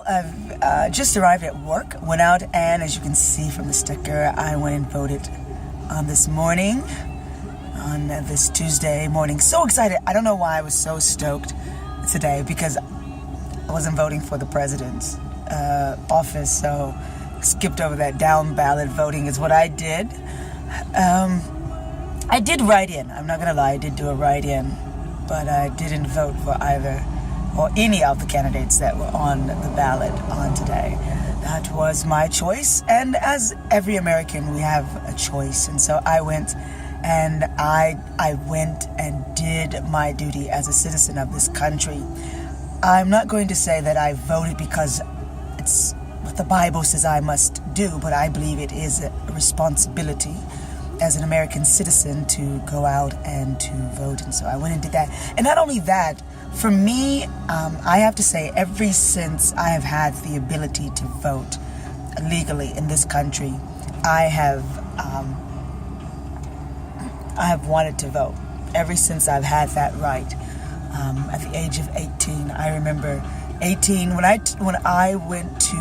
I've just arrived at work, went out, and as you can see from the sticker, I went and voted this morning, on this Tuesday morning. So excited. I don't know why I was so stoked today, because I wasn't voting for the president's office, so skipped over that down ballot voting is what I did. I did write in. I'm not going to lie, I did do a write-in, but I didn't vote for either or any of the candidates that were on the ballot on today. That was my choice, and as every American, we have a choice. And so I went and I went and did my duty as a citizen of this country. I'm not going to say that I voted because it's what the Bible says I must do, but I believe it is a responsibility as an American citizen to go out and to vote. And so I went and did that. And not only that, for me, I have to say, ever since I have had the ability to vote legally in this country, I have wanted to vote. Ever since I've had that right, at the age of 18, I remember 18 when I went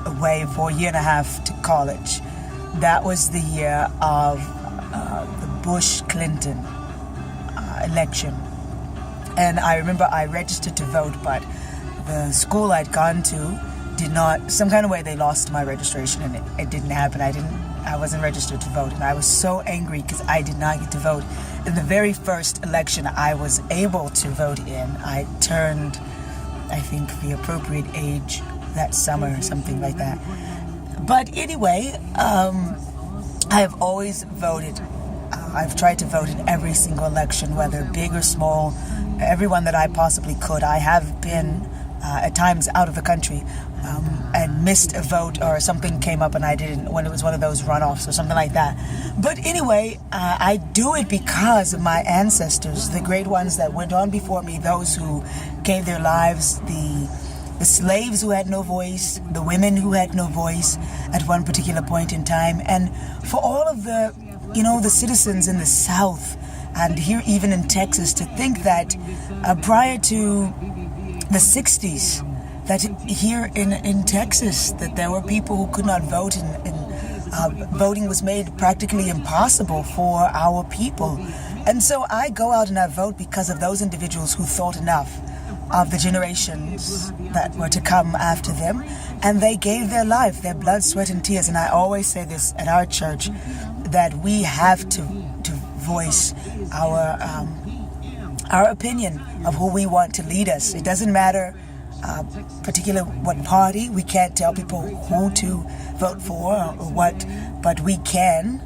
away for a year and a half to college. That was the year of the Bush-Clinton election. And I remember I registered to vote, but the school I'd gone to did not, some kind of way they lost my registration, and it didn't happen. I wasn't registered to vote, and I was so angry because I did not get to vote. In the very first election I was able to vote in, I turned, I think, the appropriate age that summer or something like that. But anyway, I have always voted. I've tried to vote in every single election, whether big or small, everyone that I possibly could. I have been at times out of the country and missed a vote, or something came up and I didn't, when it was one of those runoffs or something like that. But anyway, I do it because of my ancestors, the great ones that went on before me, those who gave their lives, the slaves who had no voice, the women who had no voice at one particular point in time, and for all of the, the citizens in the South and here even in Texas, to think that prior to the 60s, that here in Texas, that there were people who could not vote, and voting was made practically impossible for our people. And so I go out and I vote because of those individuals who thought enough of the generations that were to come after them, and they gave their life, their blood, sweat, and tears. And I always say this at our church, that we have to voice our opinion of who we want to lead us. It doesn't matter particular what party. We can't tell people who to vote for or what, but we can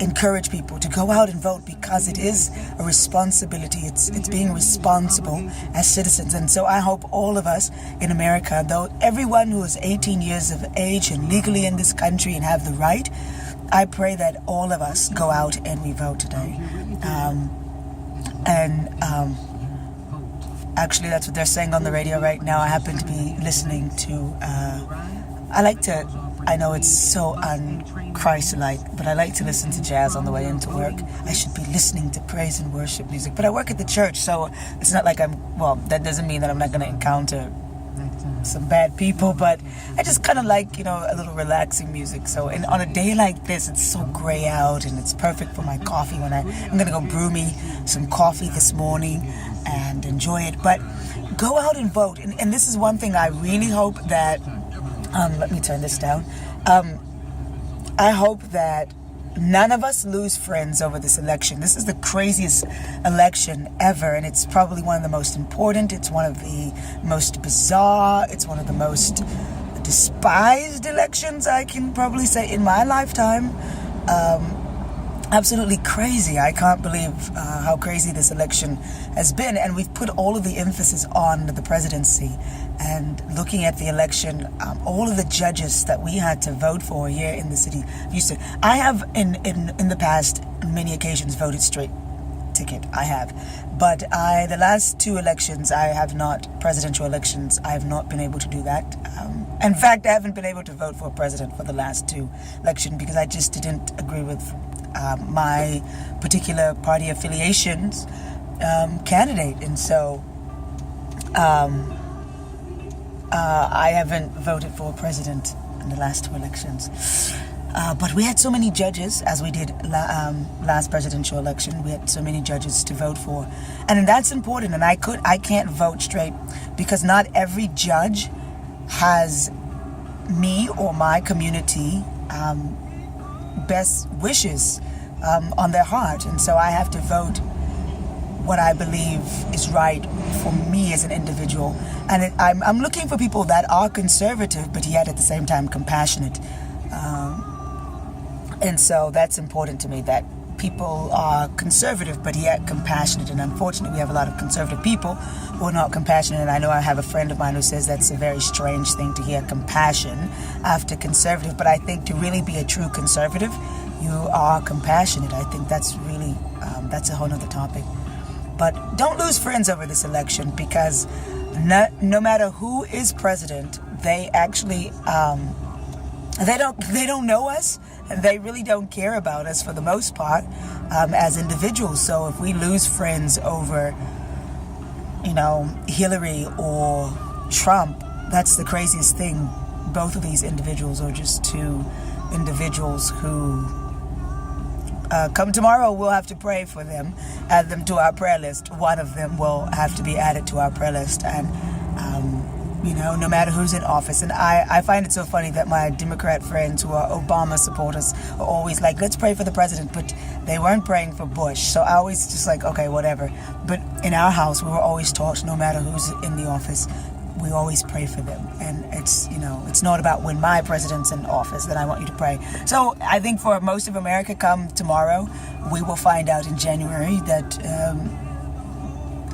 encourage people to go out and vote, because it is a responsibility. It's being responsible as citizens. And so I hope all of us in America, though everyone who is 18 years of age and legally in this country and have the right, I pray that all of us go out and we vote today. Actually, that's what they're saying on the radio right now. I happen to be listening to, I know it's so un-Christ-like, but I like to listen to jazz on the way into work. I should be listening to praise and worship music, but I work at the church, so it's not like that doesn't mean that I'm not going to encounter some bad people, but I just kind of like, a little relaxing music. So on a day like this, it's so gray out, and it's perfect for my coffee when I'm going to go brew me some coffee this morning and enjoy it. But go out and vote. And this is one thing I really hope that, let me turn this down. I hope that none of us lose friends over this election. This is the craziest election ever, and it's probably one of the most important. It's one of the most bizarre. It's one of the most despised elections, I can probably say, in my lifetime. Absolutely crazy. I can't believe how crazy this election has been, and we've put all of the emphasis on the presidency. And looking at the election, all of the judges that we had to vote for here in the city of Houston, I have in the past, on many occasions, voted straight ticket. I have, but the last two elections, I have not, presidential elections, I have not been able to do that. In fact, I haven't been able to vote for a president for the last two elections because I just didn't agree with my particular party affiliations candidate, and so I haven't voted for a president in the last 2 elections. But we had so many judges, as we did last presidential election. We had so many judges to vote for, and that's important. And I can't vote straight because not every judge has me or my community best wishes on their heart, and so I have to vote what I believe is right for me as an individual. And I'm looking for people that are conservative, but yet at the same time compassionate. And so that's important to me, that people are conservative but yet compassionate. And unfortunately, we have a lot of conservative people who are not compassionate. And I know I have a friend of mine who says that's a very strange thing to hear, compassion after conservative. But I think to really be a true conservative, you are compassionate. I think that's really, that's a whole other topic. But don't lose friends over this election, because no matter who is president, they actually, they don't know us, and they really don't care about us for the most part as individuals. So if we lose friends over, Hillary or Trump, that's the craziest thing. Both of these individuals are just two individuals who, come tomorrow, we'll have to pray for them, add them to our prayer list. One of them will have to be added to our prayer list, and no matter who's in office. And I find it so funny that my Democrat friends who are Obama supporters are always like, let's pray for the president, but they weren't praying for Bush. So I always just like, okay, whatever. But in our house, we were always taught, no matter who's in the office, we always pray for them. And it's, it's not about when my president's in office that I want you to pray. So I think for most of America, come tomorrow, we will find out in January that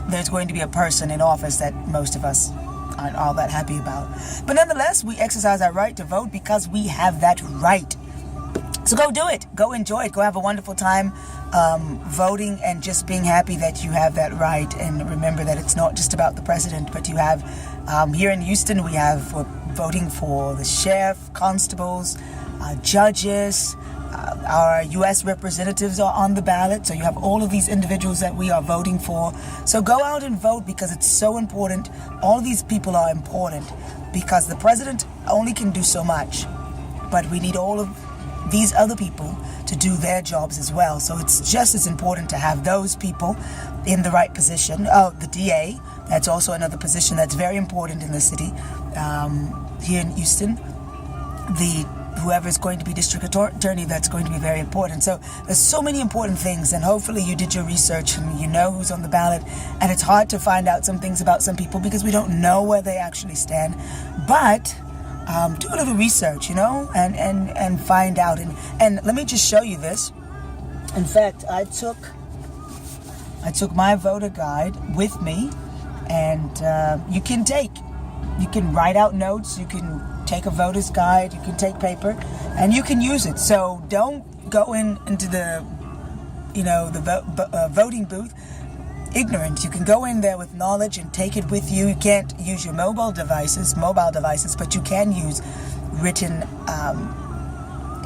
there's going to be a person in office that most of us aren't all that happy about. But nonetheless, we exercise our right to vote because we have that right. So go do it. Go enjoy it. Go have a wonderful time voting and just being happy that you have that right. And remember that it's not just about the president, but you have, here in Houston, we're voting for the sheriff, constables, judges. Our U.S. representatives are on the ballot. So you have all of these individuals that we are voting for. So go out and vote because it's so important. All of these people are important because the president only can do so much. But we need all of these other people to do their jobs as well. So it's just as important to have those people in the right position. Oh, the DA, that's also another position that's very important in the city here in Houston. Whoever is going to be district attorney, that's going to be very important. So there's so many important things, and hopefully you did your research and you know who's on the ballot. And it's hard to find out some things about some people because we don't know where they actually stand. But do a little research, and find out. And let me just show you this. In fact, I took my voter guide with me, and you can write out notes, you can take a voter's guide, you can take paper, and you can use it. So don't go into the voting booth ignorant. You can go in there with knowledge and take it with you. You can't use your mobile devices, but you can use written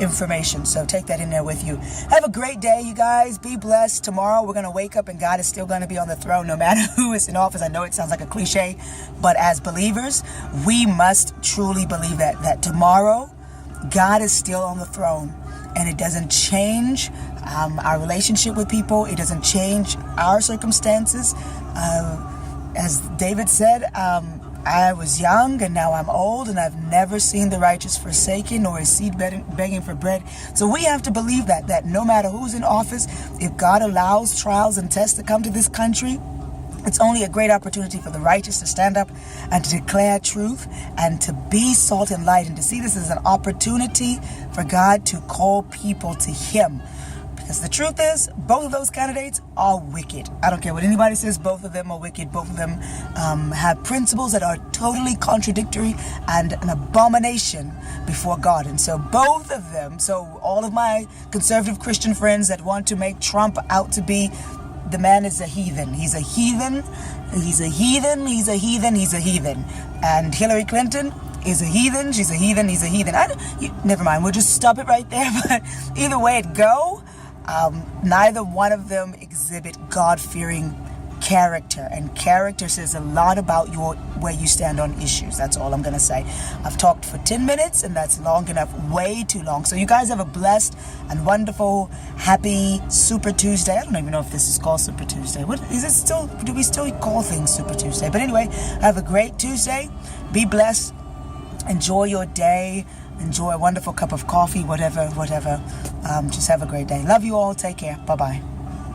information. So take that in there with you. Have a great day, you guys. Be blessed. Tomorrow we're going to wake up and God is still going to be on the throne no matter who is in office. I know it sounds like a cliche, but as believers, we must truly believe that tomorrow God is still on the throne, and it doesn't change our relationship with people. It doesn't change our circumstances. As David said, I was young and now I'm old, and I've never seen the righteous forsaken nor his seed begging for bread. So we have to believe that no matter who's in office, if God allows trials and tests to come to this country, it's only a great opportunity for the righteous to stand up and to declare truth and to be salt and light, and to see this as an opportunity for God to call people to Him. Because the truth is, both of those candidates are wicked. I don't care what anybody says, both of them are wicked. Both of them have principles that are totally contradictory and an abomination before God. And so both of them, so all of my conservative Christian friends that want to make Trump out to be, the man is a heathen. He's a heathen. He's a heathen. He's a heathen. He's a heathen. And Hillary Clinton is a heathen. She's a heathen. He's a heathen. Never mind. We'll just stop it right there. But either way it go, neither one of them exhibit God-fearing character, and character says a lot about where you stand on issues. That's all I'm gonna say. I've talked for 10 minutes, and that's long enough, way too long. So you guys have a blessed and wonderful, happy Super Tuesday. I don't even know if this is called Super Tuesday. What is it still? Do we still call things Super Tuesday? But anyway, have a great Tuesday. Be blessed. Enjoy your day. Enjoy a wonderful cup of coffee, whatever. Just have a great day. Love you all. Take care. Bye-bye.